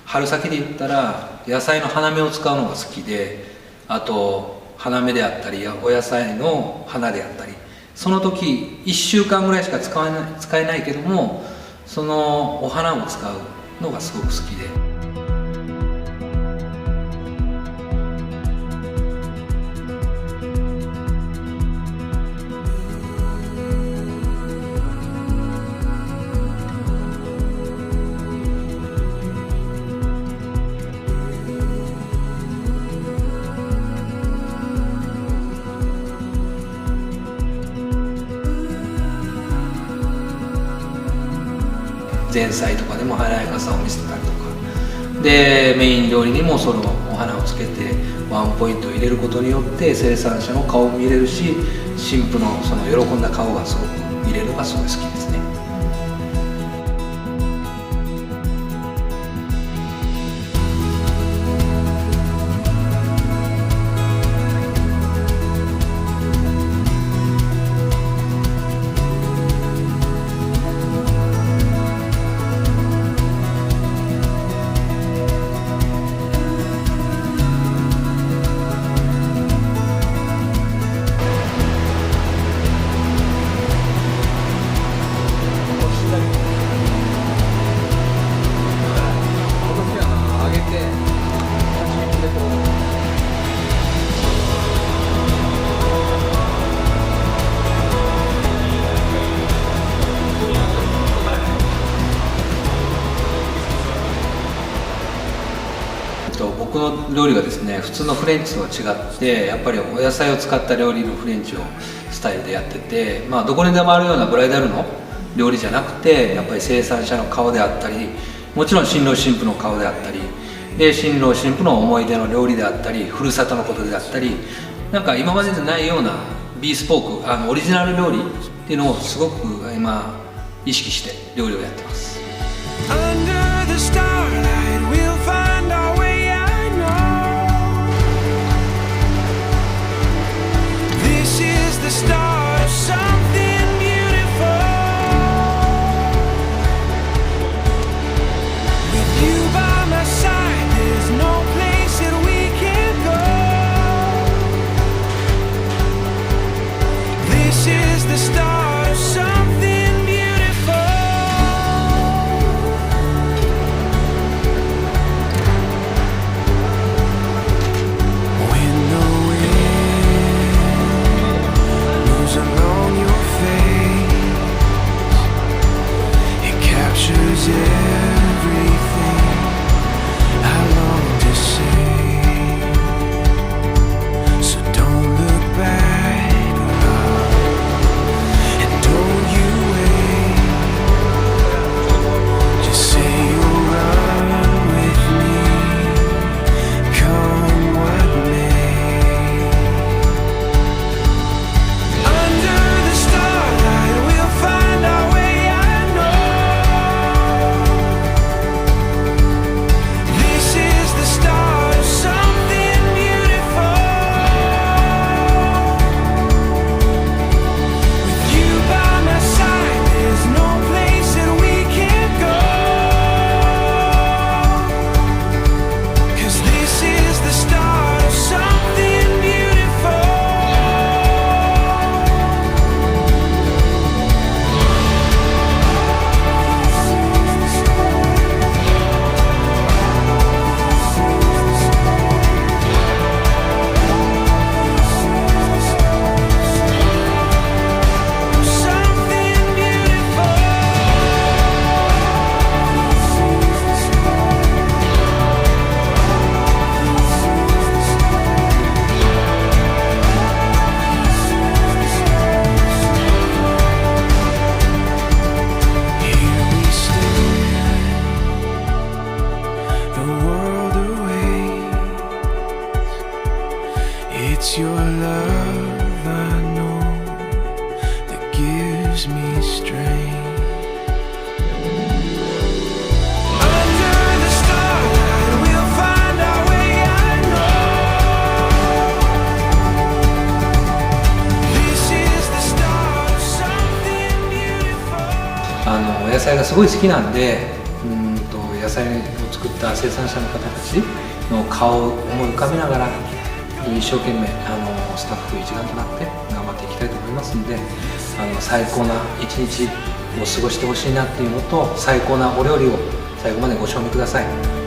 春先で言ったら野菜の花芽を使うのが好きで、あと花芽であったりお野菜の花であったり、その時1週間ぐらいしか使えないけども、そのお花を使うのがすごく好きで。前菜とかでも華やかさを見せたりとかで、メイン料理にもそのお花をつけてワンポイントを入れることによって生産者の顔も見れるし、新婦のその喜んだ顔がすごく見れるのがすごい好きですね。僕の料理がですね、普通のフレンチとは違ってやっぱりお野菜を使った料理のフレンチをスタイルでやってて、どこにでもあるようなブライダルの料理じゃなくて、やっぱり生産者の顔であったり、もちろん新郎新婦の顔であったりで、新郎新婦の思い出の料理であったり、ふるさとのことであったり、なんか今までにないようなビースポークオリジナル料理っていうのをすごく今意識して料理をやってます。It's your love I know that gives me strength. Under the starlight we'll find our way, I know. This is the start of something beautiful. 野菜がすごい好きなんで、野菜菜を作った生産者の方たちの顔を思い浮かべながら一生懸命スタッフ一丸となって頑張っていきたいと思いますので、最高な一日を過ごしてほしいなっていうのと、最高なお料理を最後までご賞味ください。